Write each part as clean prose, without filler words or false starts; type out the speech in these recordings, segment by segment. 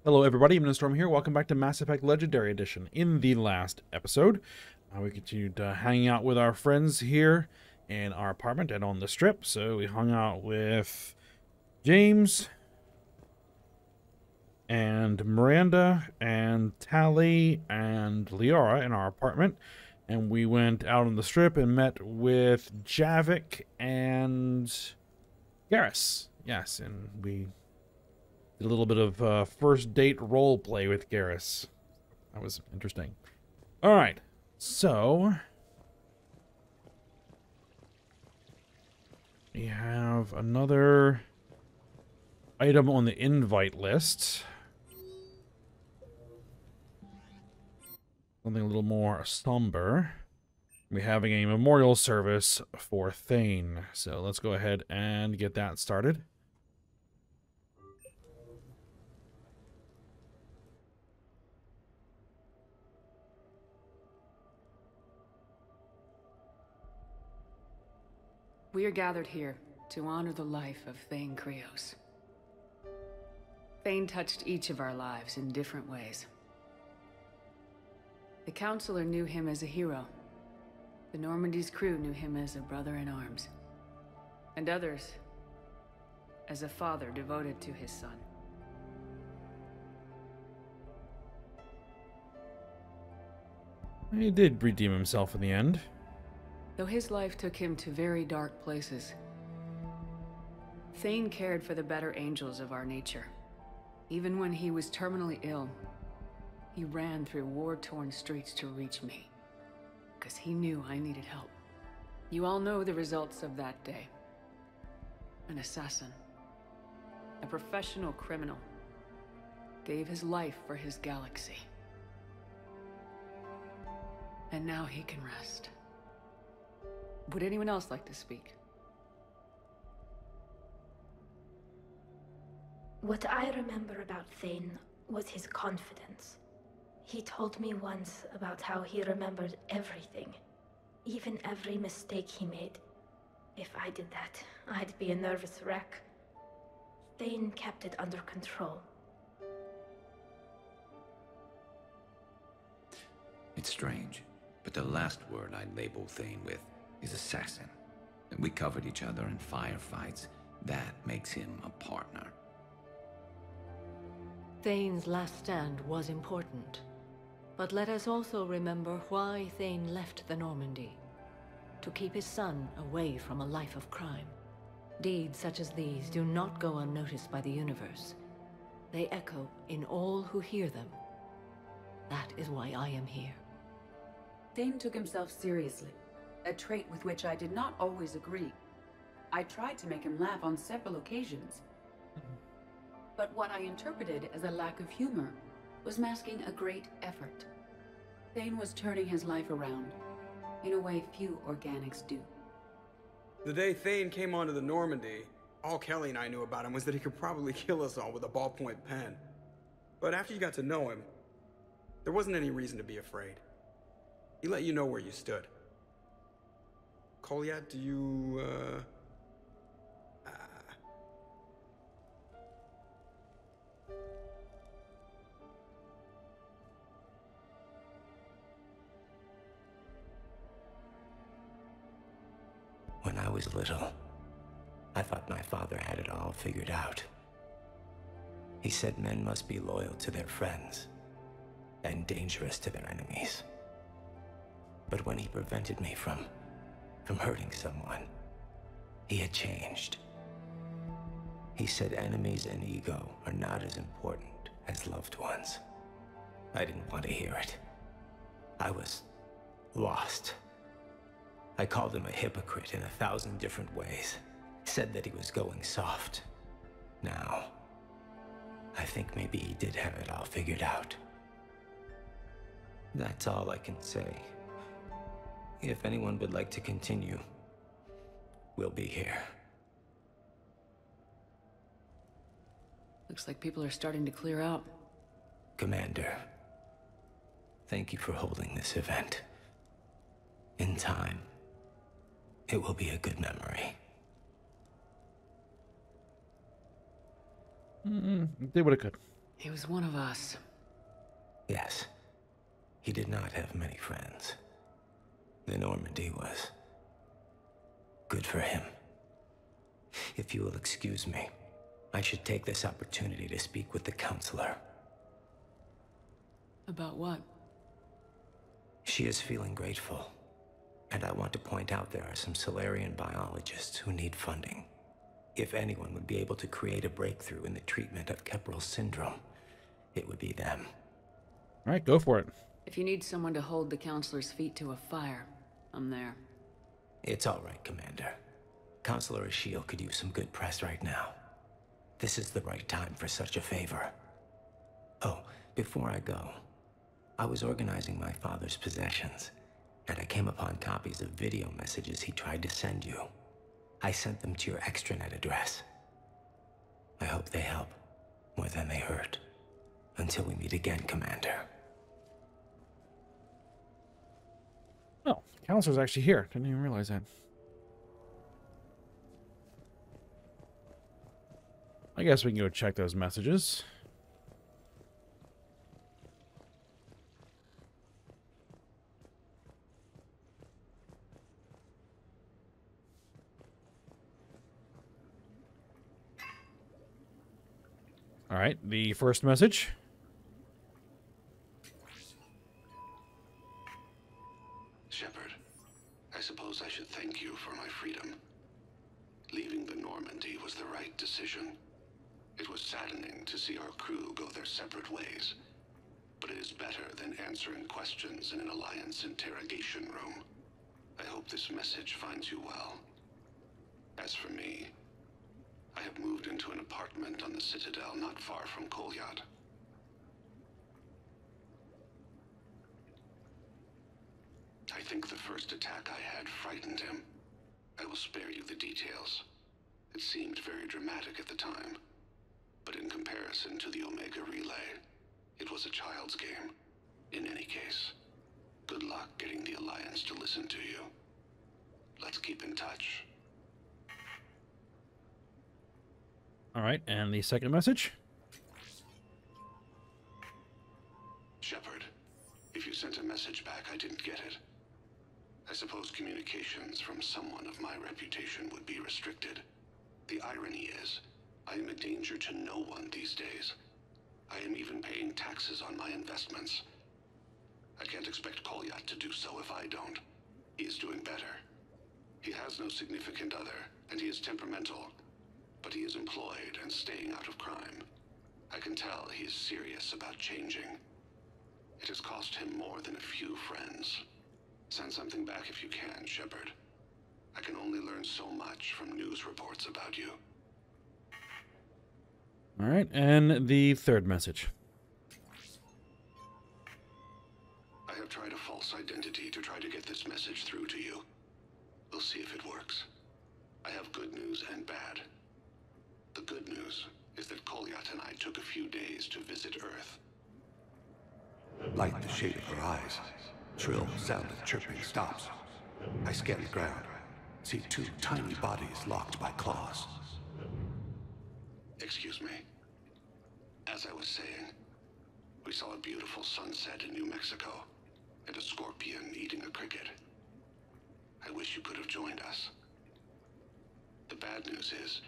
Hello everybody, Storm here. Welcome back to Mass Effect Legendary Edition. In the last episode, we continued hanging out with our friends here in our apartment and on the strip. So we hung out with James and Miranda and Tally and Liara in our apartment. And we went out on the strip and met with Javik and Garrus. Yes, and we did a little bit of first date role play with Garrus. That was interesting. All right, so we have another item on the invite list. Something a little more somber. We're having a memorial service for Thane. So let's go ahead and get that started. We are gathered here to honor the life of Thane Krios. Thane touched each of our lives in different ways. The Counselor knew him as a hero. The Normandy's crew knew him as a brother in arms. And others as a father devoted to his son. He did redeem himself in the end. Though his life took him to very dark places, Thane cared for the better angels of our nature. Even when he was terminally ill, he ran through war-torn streets to reach me, because he knew I needed help. You all know the results of that day. An assassin, a professional criminal, gave his life for his galaxy. And now he can rest. Would anyone else like to speak? What I remember about Thane was his confidence. He told me once about how he remembered everything, even every mistake he made. If I did that, I'd be a nervous wreck. Thane kept it under control. It's strange, but the last word I'd label Thane with is assassin. And we covered each other in firefights. That makes him a partner. Thane's last stand was important. But let us also remember why Thane left the Normandy. To keep his son away from a life of crime. Deeds such as these do not go unnoticed by the universe. They echo in all who hear them. That is why I am here. Thane took himself seriously, a trait with which I did not always agree. I tried to make him laugh on several occasions. But what I interpreted as a lack of humor was masking a great effort. Thane was turning his life around, in a way few organics do. The day Thane came onto the Normandy, all Kelly and I knew about him was that he could probably kill us all with a ballpoint pen. But after you got to know him, there wasn't any reason to be afraid. He let you know where you stood. Kolyat, do you, When I was little, I thought my father had it all figured out. He said men must be loyal to their friends and dangerous to their enemies. But when he prevented me from hurting someone, he had changed. He said enemies and ego are not as important as loved ones. I didn't want to hear it. I was lost. I called him a hypocrite in 1,000 different ways. Said that he was going soft. Now, I think maybe he did have it all figured out. That's all I can say. If anyone would like to continue, we'll be here. Looks like people are starting to clear out. Commander, thank you for holding this event. In time, it will be a good memory. Did what it could. He was one of us. Yes. He did not have many friends. The Normandy was good for him. If you will excuse me, I should take this opportunity to speak with the counselor. About what? She is feeling grateful, and I want to point out there are some Solarian biologists who need funding. If anyone would be able to create a breakthrough in the treatment of Kepral syndrome, it would be them. All right, go for it. If you need someone to hold the counselor's feet to a fire, I'm there. It's all right, Commander. Counselor Ashiel could use some good press right now. This is the right time for such a favor. Oh, before I go, I was organizing my father's possessions, and I came upon copies of video messages he tried to send you. I sent them to your extranet address. I hope they help more than they hurt. Until we meet again, Commander. Oh, the counselor's actually here. Didn't even realize that. I guess we can go check those messages. All right, the first message. Shepard, I suppose I should thank you for my freedom. Leaving the Normandy was the right decision. It was saddening to see our crew go their separate ways, but it is better than answering questions in an Alliance interrogation room. I hope this message finds you well. As for me, I have moved into an apartment on the Citadel not far from Kolyat. I think the first attack I had frightened him. I will spare you the details. It seemed very dramatic at the time, but in comparison to the Omega Relay, it was a child's game. In any case, good luck getting the Alliance to listen to you. Let's keep in touch. All right, and the second message. Shepard, if you sent a message back, I didn't get it. I suppose communications from someone of my reputation would be restricted. The irony is, I am a danger to no one these days. I am even paying taxes on my investments. I can't expect Kolyat to do so if I don't. He is doing better. He has no significant other, and he is temperamental. But he is employed and staying out of crime. I can tell he is serious about changing. It has cost him more than a few friends. Send something back if you can, Shepard. I can only learn so much from news reports about you. All right, and the third message. I have tried a false identity to try to get this message through to you. We'll see if it works. I have good news and bad. The good news is that Kolyat and I took a few days to visit Earth. Light the shade of her eyes. Shrill sound of chirping stops. I scan the ground. See two tiny bodies locked by claws. Excuse me. As I was saying, we saw a beautiful sunset in New Mexico, and a scorpion eating a cricket. I wish you could have joined us. The bad news is,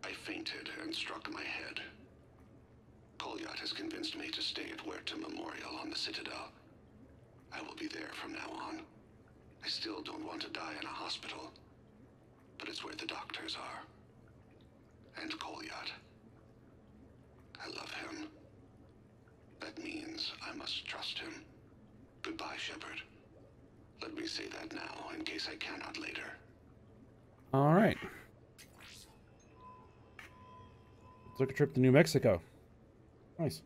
I fainted and struck my head. Kolyat has convinced me to stay at Huerta Memorial on the Citadel. I will be there from now on. I still don't want to die in a hospital, but it's where the doctors are. And Kolyat. I love him. That means I must trust him. Goodbye, Shepard. Let me say that now, in case I cannot later. All right. Took a trip to New Mexico. Nice.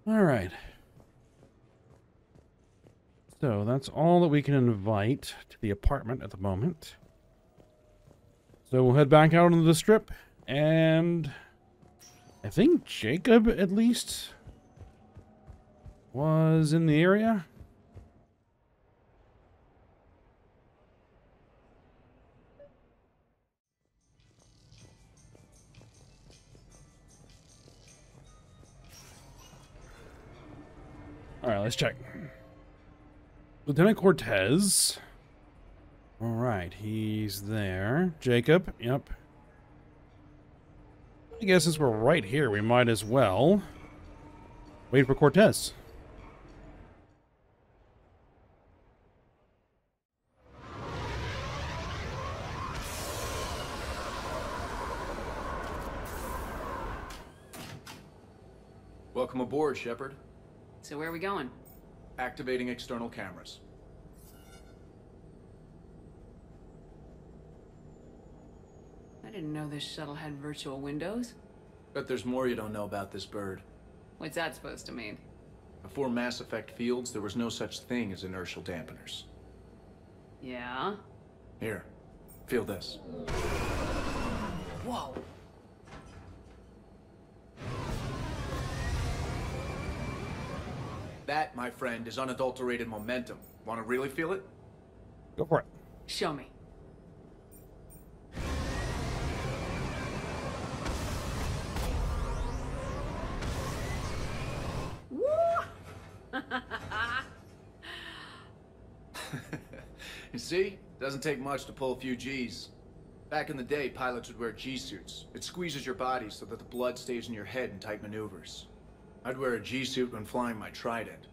All right. So that's all that we can invite to the apartment at the moment. So we'll head back out onto the strip, and I think Jacob, at least, was in the area. Let's check. Lieutenant Cortez. All right, he's there. Jacob, yep. I guess since we're right here, we might as well wait for Cortez. Welcome aboard, Shepard. So where are we going? Activating external cameras. I didn't know this shuttle had virtual windows. Bet there's more you don't know about this bird. What's that supposed to mean? Before Mass Effect fields, there was no such thing as inertial dampeners. Yeah? Here, feel this. Whoa! That, my friend, is unadulterated momentum. Want to really feel it? Go for it. Show me. You see? Doesn't take much to pull a few G's. Back in the day, pilots would wear G-suits. It squeezes your body so that the blood stays in your head in tight maneuvers. I'd wear a G-suit when flying my Trident.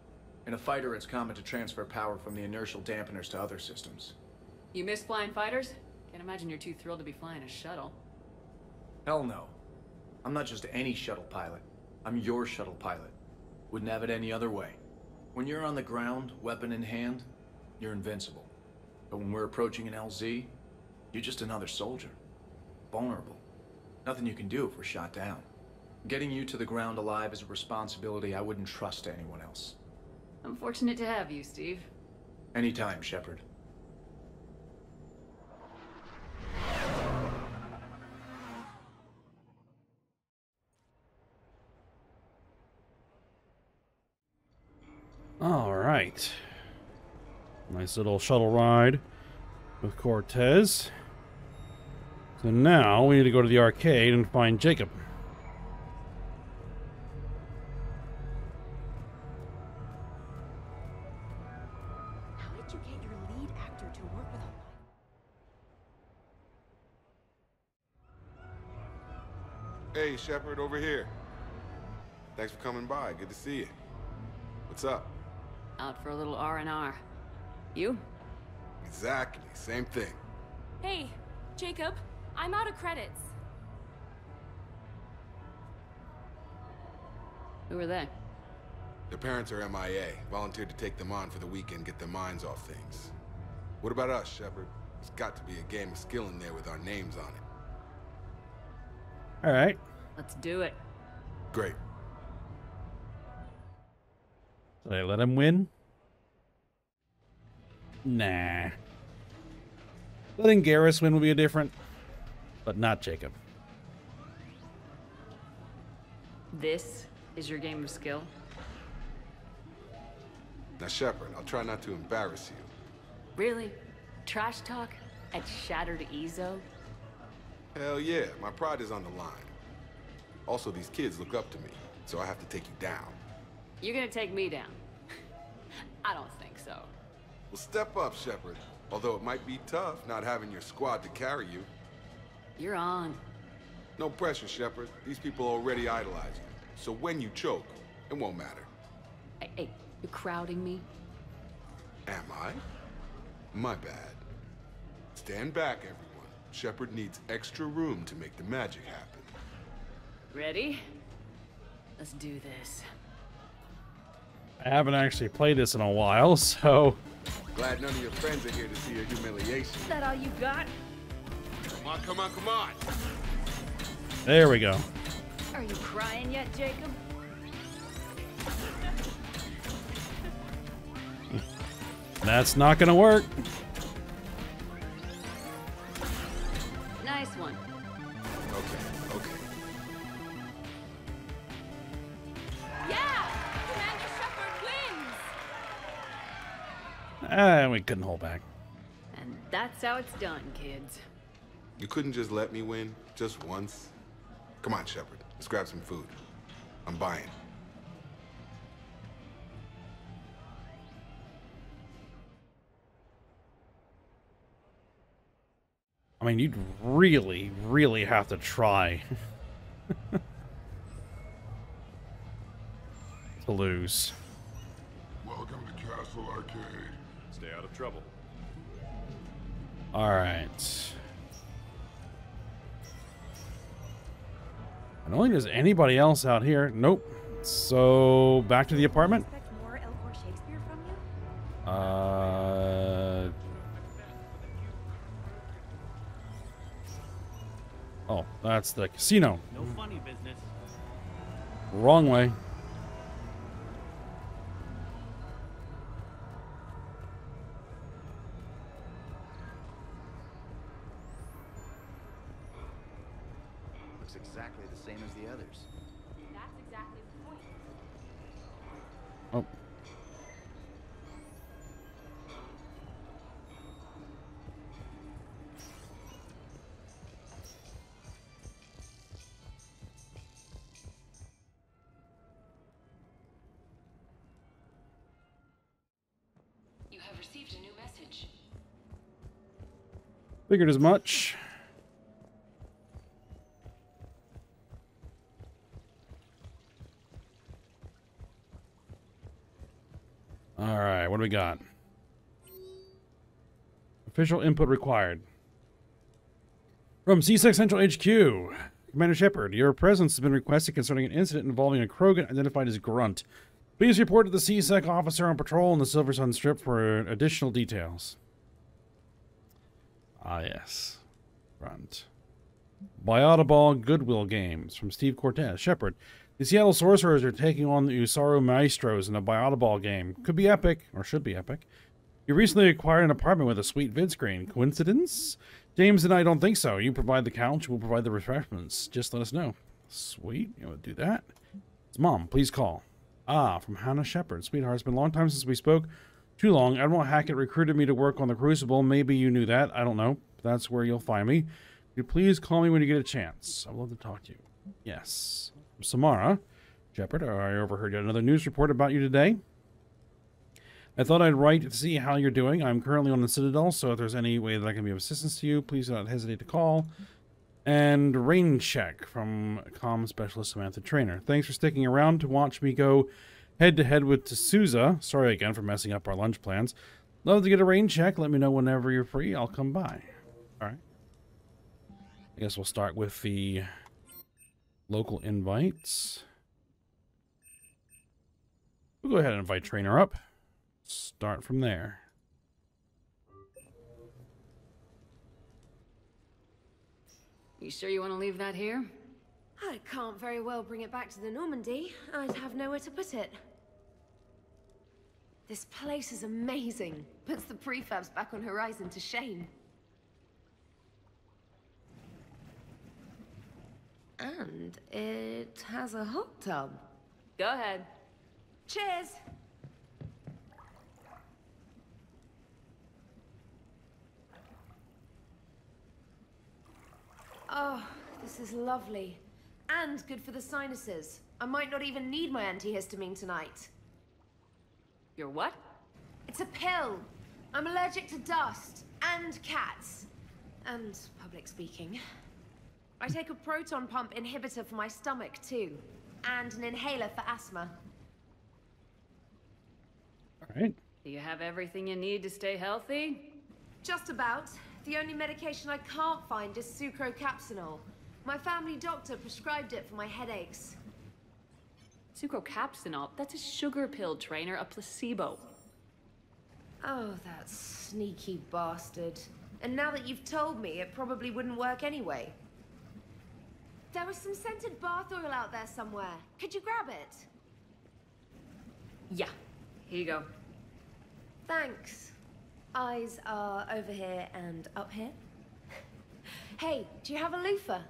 In a fighter, it's common to transfer power from the inertial dampeners to other systems. You miss flying fighters? Can't imagine you're too thrilled to be flying a shuttle. Hell no. I'm not just any shuttle pilot. I'm your shuttle pilot. Wouldn't have it any other way. When you're on the ground, weapon in hand, you're invincible. But when we're approaching an LZ, you're just another soldier. Vulnerable. Nothing you can do if we're shot down. Getting you to the ground alive is a responsibility I wouldn't trust to anyone else. I'm fortunate to have you, Steve. Anytime, Shepard. All right. Nice little shuttle ride with Cortez. So now we need to go to the arcade and find Jacob. How did you get your lead actor to work with a... Hey, Shepard, over here. Thanks for coming by. Good to see you. What's up? Out for a little R&R. You? Exactly. Same thing. Hey, Jacob, I'm out of credits. Who are they? Their parents are MIA. Volunteered to take them on for the weekend, get their minds off things. What about us, Shepard? There's got to be a game of skill in there with our names on it. All right. Let's do it. Great. Did I let him win? Nah. Letting Garrus win would be different, but not Jacob. This is your game of skill? Now, Shepard, I'll try not to embarrass you. Really? Trash talk at Shattered Ezo? Hell yeah, my pride is on the line. Also, these kids look up to me, so I have to take you down. You're gonna take me down? I don't think so. Well, step up, Shepard. Although it might be tough not having your squad to carry you. You're on. No pressure, Shepard. These people already idolize you. So when you choke, it won't matter. Hey, you're crowding me? Am I? My bad. Stand back, everyone. Shepard needs extra room to make the magic happen. Ready? Let's do this. I haven't actually played this in a while, so... Glad none of your friends are here to see your humiliation. Is that all you got? Come on, come on, come on! There we go. Are you crying yet, Jacob? That's not gonna work. Nice one. Okay, okay. Yeah! Commander Shepard wins! And we couldn't hold back. And that's how it's done, kids. You couldn't just let me win, just once? Come on, Shepard. Let's grab some food. I'm buying. I mean, you'd really, really have to try to lose. Welcome to Castle Arcade. Stay out of trouble. All right. I don't think there's anybody else out here. Nope. So back to the apartment. More Elcor Shakespeare from you? Oh, that's the casino. No funny business. Wrong way. Looks exactly the same as the others. That's exactly the point. Oh. You have received a new message. Figured as much. All right, what do we got? Official input required. From C6 Central HQ, Commander Shepard, your presence has been requested concerning an incident involving a Krogan identified as Grunt. Please report to the CSEC officer on patrol in the Silver Sun Strip for additional details. Ah, yes. Grunt. Biotoball Goodwill Games from Steve Cortez. Shepard, the Seattle Sorcerers are taking on the Usaru Maestros in a Biotoball game. Could be epic, or should be epic. You recently acquired an apartment with a sweet vid screen. Coincidence? James and I don't think so. You provide the couch, we'll provide the refreshments. Just let us know. Sweet. You want to do that? It's Mom. Please call. Ah, from Hannah Shepard. Sweetheart, it's been a long time since we spoke. Too long. Admiral Hackett recruited me to work on the Crucible. Maybe you knew that. I don't know. That's where you'll find me. Could you please call me when you get a chance? I'd love to talk to you. Yes. Samara. Shepard, I overheard yet another news report about you today. I thought I'd write to see how you're doing. I'm currently on the Citadel, so if there's any way that I can be of assistance to you, please do not hesitate to call. And rain check from comm specialist Samantha Trainer. Thanks for sticking around to watch me go head-to-head with D'Souza. Sorry again for messing up our lunch plans. Love to get a rain check. Let me know whenever you're free. I'll come by. All right. I guess we'll start with the local invites. We'll go ahead and invite Trainer up. Start from there. You sure you want to leave that here? I can't very well bring it back to the Normandy. I'd have nowhere to put it. This place is amazing. Puts the prefabs back on Horizon to shame. And it has a hot tub. Go ahead. Cheers! Oh, this is lovely. And good for the sinuses. I might not even need my antihistamine tonight. Your what? It's a pill. I'm allergic to dust and cats. And public speaking. I take a proton pump inhibitor for my stomach too. And an inhaler for asthma. All right. Do you have everything you need to stay healthy? Just about. The only medication I can't find is sucrocapsinol. My family doctor prescribed it for my headaches. Sucrocapsinol? That's a sugar pill, Trainer, a placebo. Oh, that sneaky bastard. And now that you've told me, it probably wouldn't work anyway. There was some scented bath oil out there somewhere. Could you grab it? Yeah. Here you go. Thanks. Eyes are over here and up here. Hey, do you have a loofah?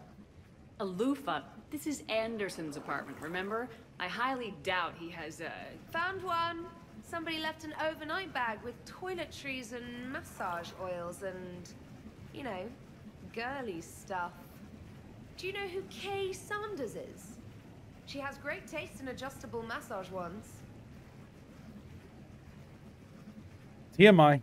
A loofah? This is Anderson's apartment, remember? I highly doubt he has a... Found one. Somebody left an overnight bag with toiletries and massage oils and, you know, girly stuff. Do you know who Kay Sanders is? She has great taste in adjustable massage ones. TMI.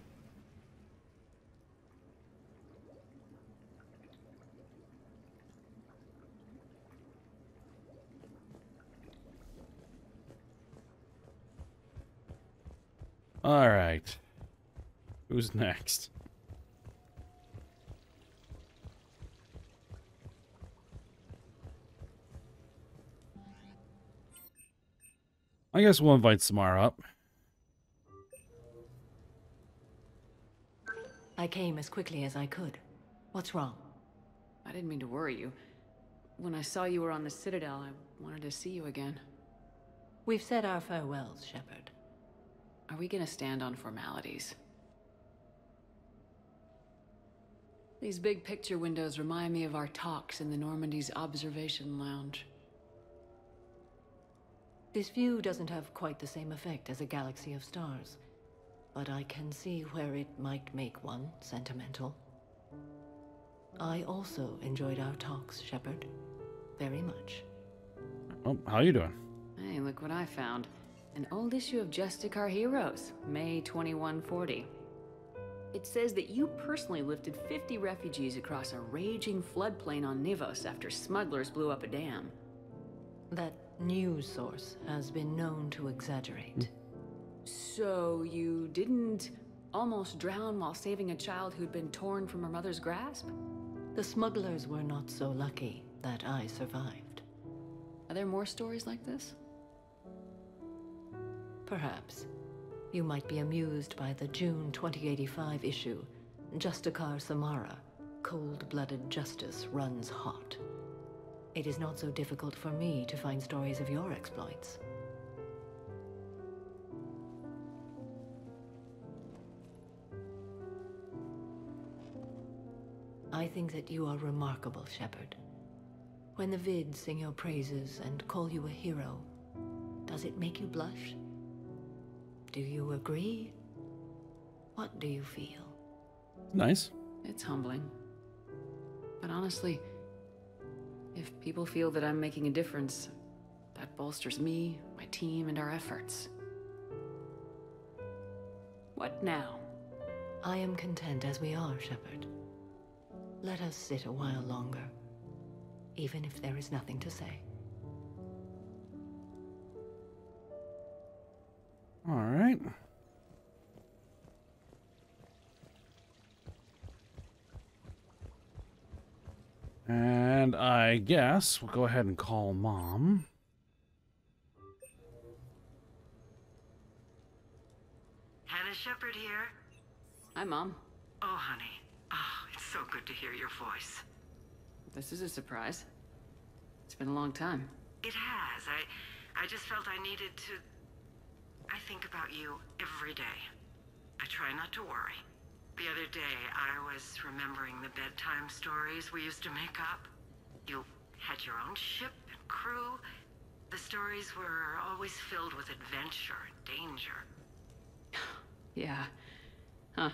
All right. Who's next? I guess we'll invite Samara up. I came as quickly as I could. What's wrong? I didn't mean to worry you. When I saw you were on the Citadel, I wanted to see you again. We've said our farewells, Shepard. Are we gonna stand on formalities? These big picture windows remind me of our talks in the Normandy's observation lounge. This view doesn't have quite the same effect as a galaxy of stars, but I can see where it might make one sentimental. I also enjoyed our talks, Shepard. Very much. Oh, how you doing? Hey, look what I found. An old issue of Justicar Heroes, May 2140. It says that you personally lifted 50 refugees across a raging floodplain on Nivos after smugglers blew up a dam. That news source has been known to exaggerate. So you didn't almost drown while saving a child who'd been torn from her mother's grasp? The smugglers were not so lucky that I survived. Are there more stories like this? Perhaps. You might be amused by the June 2085 issue, Justicar Samara, Cold-Blooded Justice Runs Hot. It is not so difficult for me to find stories of your exploits. I think that you are remarkable, Shepard. When the vids sing your praises and call you a hero, does it make you blush? Do you agree? What do you feel? Nice. It's humbling. But honestly, if people feel that I'm making a difference, that bolsters me, my team, and our efforts. What now? I am content as we are, Shepard. Let us sit a while longer, even if there is nothing to say. All right. And I guess we'll go ahead and call Mom. Hannah Shepard here. Hi, Mom. Oh, honey. Oh, it's so good to hear your voice. This is a surprise. It's been a long time. It has. I just felt I needed to... I think about you every day. I try not to worry. The other day, I was remembering the bedtime stories we used to make up. You had your own ship and crew. The stories were always filled with adventure and danger. Yeah. Huh.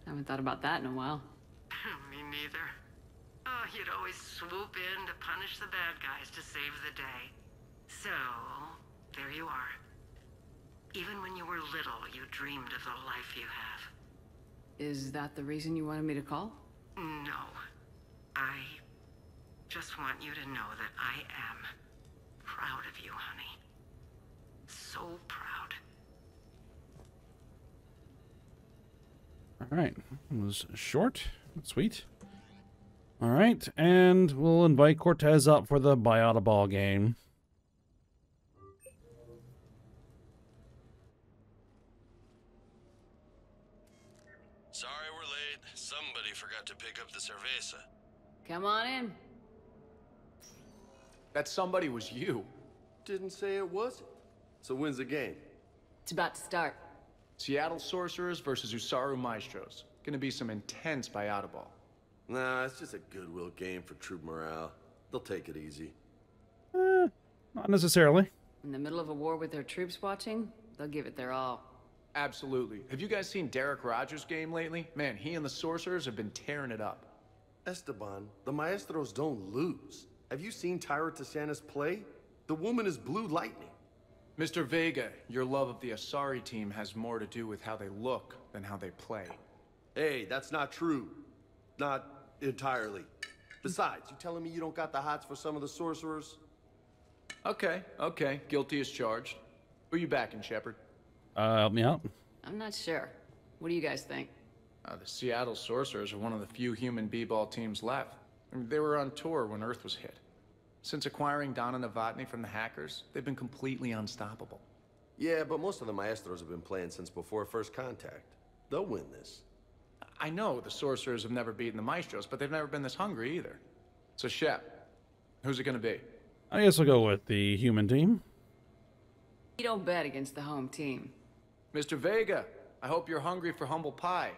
Haven't thought about that in a while. Me neither. Oh, you'd always swoop in to punish the bad guys to save the day. So, there you are. Even when you were little, you dreamed of the life you have. Is that the reason you wanted me to call? No. I just want you to know that I am proud of you, honey. So proud. All right. It was short but sweet. All right. And we'll invite Cortez up for the Biota Ball game. Sorry we're late. Somebody forgot to pick up the cerveza. Come on in. That somebody was you. Didn't say it wasn't. So when's the game? It's about to start. Seattle Sorcerers versus Usaru Maestros. Gonna be some intense Biota Ball. Nah, it's just a goodwill game for troop morale. They'll take it easy. Not necessarily. In the middle of a war with their troops watching, they'll give it their all. Absolutely. Have you guys seen Derek Rogers' game lately? Man, he and the Sorcerers have been tearing it up. Esteban, the Maestros don't lose. Have you seen Tyra Tiziana's play? The woman is blue lightning. Mr. Vega, your love of the Asari team has more to do with how they look than how they play. Hey, that's not true. Not entirely. Besides, you telling me you don't got the hots for some of the Sorcerers? Okay. Guilty as charged. Who you backing, Shepard? Help me out. I'm not sure. What do you guys think? The Seattle Sorcerers are one of the few human b-ball teams left. I mean, they were on tour when Earth was hit. Since acquiring Donna Novotny from the hackers, they've been completely unstoppable. Yeah, but most of the Maestros have been playing since before First Contact. They'll win this. I know the Sorcerers have never beaten the Maestros, but they've never been this hungry either. So, Shep, who's it gonna be? I guess we'll go with the human team. You don't bet against the home team. Mr. Vega, I hope you're hungry for humble pie.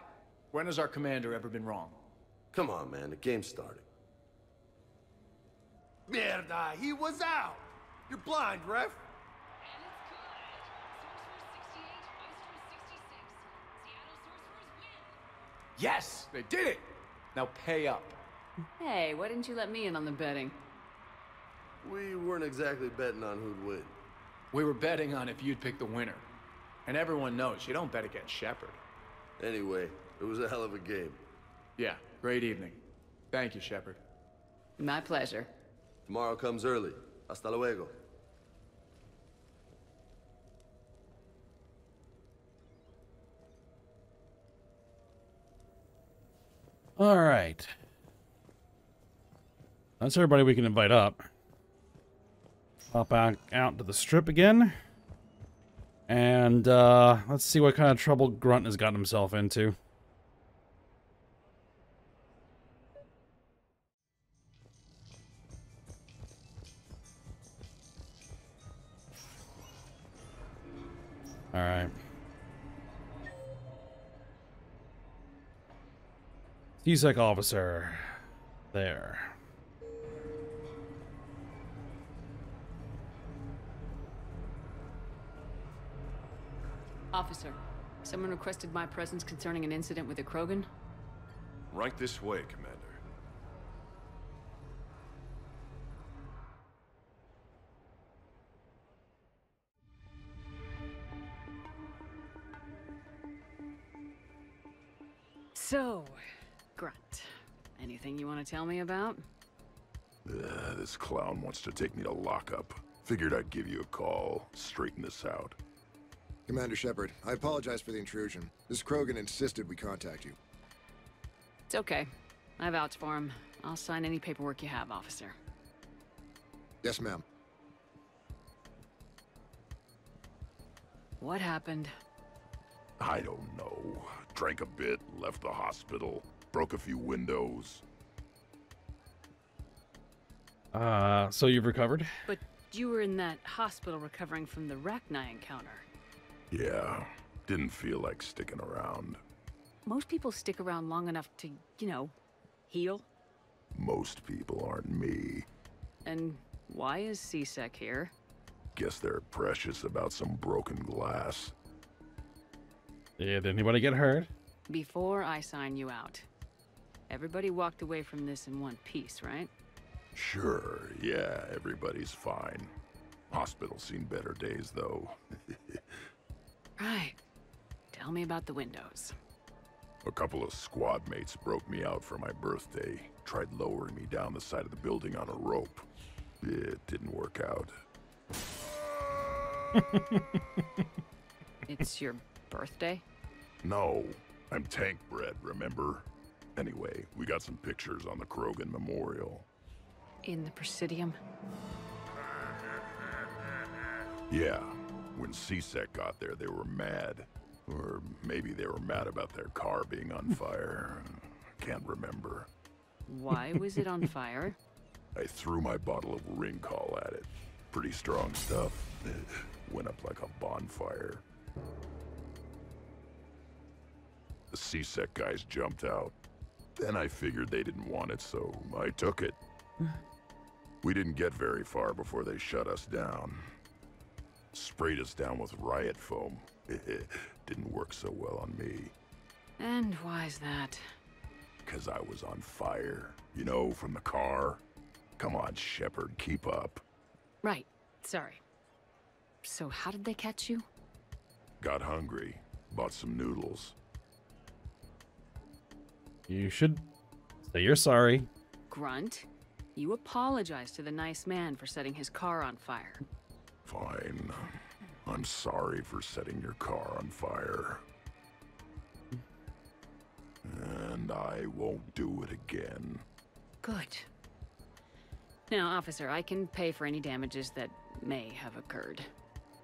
When has our commander ever been wrong? Come on, man, the game's starting. Mierda, he was out! You're blind, ref! Yes, they did it! Now pay up. Hey, why didn't you let me in on the betting? We weren't exactly betting on who'd win. We were betting on if you'd pick the winner. And everyone knows you don't bet against Shepard. Anyway, it was a hell of a game. Yeah, great evening. Thank you, Shepard. My pleasure. Tomorrow comes early. Hasta luego. All right. That's everybody we can invite up. Hop out to the strip again. And let's see what kind of trouble Grunt has gotten himself into. All right. CSEC officer. There. Officer, someone requested my presence concerning an incident with the Krogan. Right this way, Commander. So, Grunt, anything you want to tell me about? This clown wants to take me to lockup. Figured I'd give you a call, straighten this out. Commander Shepard, I apologize for the intrusion. This Krogan insisted we contact you. It's okay. I vouch for him. I'll sign any paperwork you have, officer. Yes, ma'am. What happened? I don't know. Drank a bit, left the hospital, broke a few windows. So you've recovered? But you were in that hospital recovering from the Rachni encounter. Yeah, didn't feel like sticking around. Most people stick around long enough to, you know, heal. Most people aren't me. And why is CSEC here? Guess they're precious about some broken glass. Did anybody get hurt? Before I sign you out, everybody walked away from this in one piece, right? Sure, yeah, everybody's fine. Hospital's seen better days, though. Right. Tell me about the windows. A couple of squad mates broke me out for my birthday. Tried lowering me down the side of the building on a rope. It didn't work out. It's your birthday? No, I'm tank bred, remember? Anyway, we got some pictures on the Krogan Memorial. In the Presidium? Yeah, when CSEC got there, they were mad. Or maybe they were mad about their car being on fire. Can't remember. Why was it on fire? I threw my bottle of Ringcall at it. Pretty strong stuff. Went up like a bonfire. The CSEC guys jumped out. Then I figured they didn't want it, so I took it. We didn't get very far before they shut us down. Sprayed us down with riot foam. Didn't work so well on me. And why's that? 'Cause I was on fire. You know, from the car. Come on, Shepard, keep up. Right. Sorry. So how did they catch you? Got hungry. Bought some noodles. You should say you're sorry. Grunt, you apologized to the nice man for setting his car on fire. Fine. I'm sorry for setting your car on fire. and I won't do it again. Good. Now, officer, I can pay for any damages that may have occurred.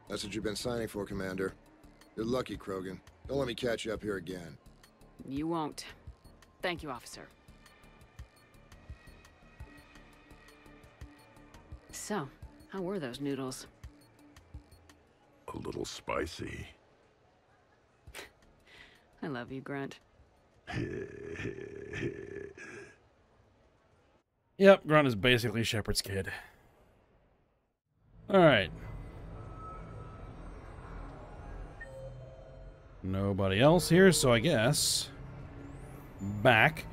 That's what you've been signing for, Commander. You're lucky, Krogan. Don't let me catch you up here again. You won't. Thank you, officer. So, how were those noodles? A little spicy. I love you, Grunt. Yep, Grunt is basically Shepard's kid. Alright. Nobody else here, so I guess back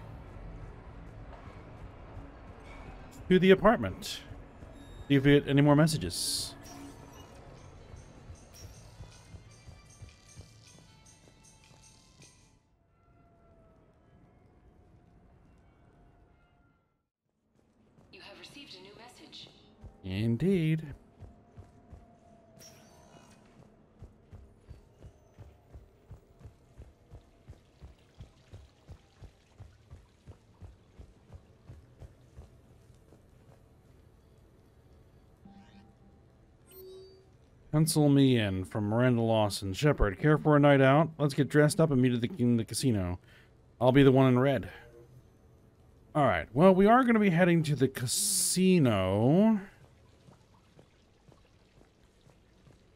to the apartment. See if we get any more messages. You have received a new message. Indeed. Pencil me in from Miranda Lawson. Shepard, care for a night out? Let's get dressed up and meet in the casino. I'll be the one in red. Alright, well, we are going to be heading to the casino.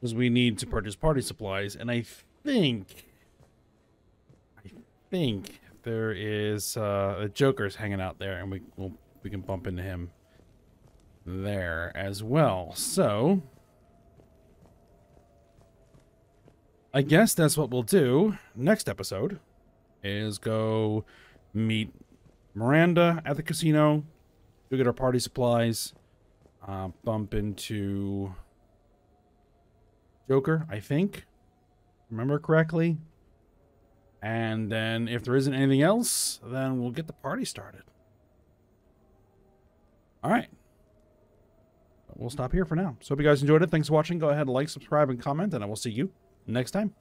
Because we need to purchase party supplies, and I think there is a Joker's hanging out there, and we can bump into him there as well. So I guess that's what we'll do next episode, is go meet Miranda at the casino, go get our party supplies, bump into Joker, I think, remember correctly, and then if there isn't anything else, then we'll get the party started. Alright. We'll stop here for now. So hope you guys enjoyed it. Thanks for watching. Go ahead and like, subscribe, and comment, and I will see you next time.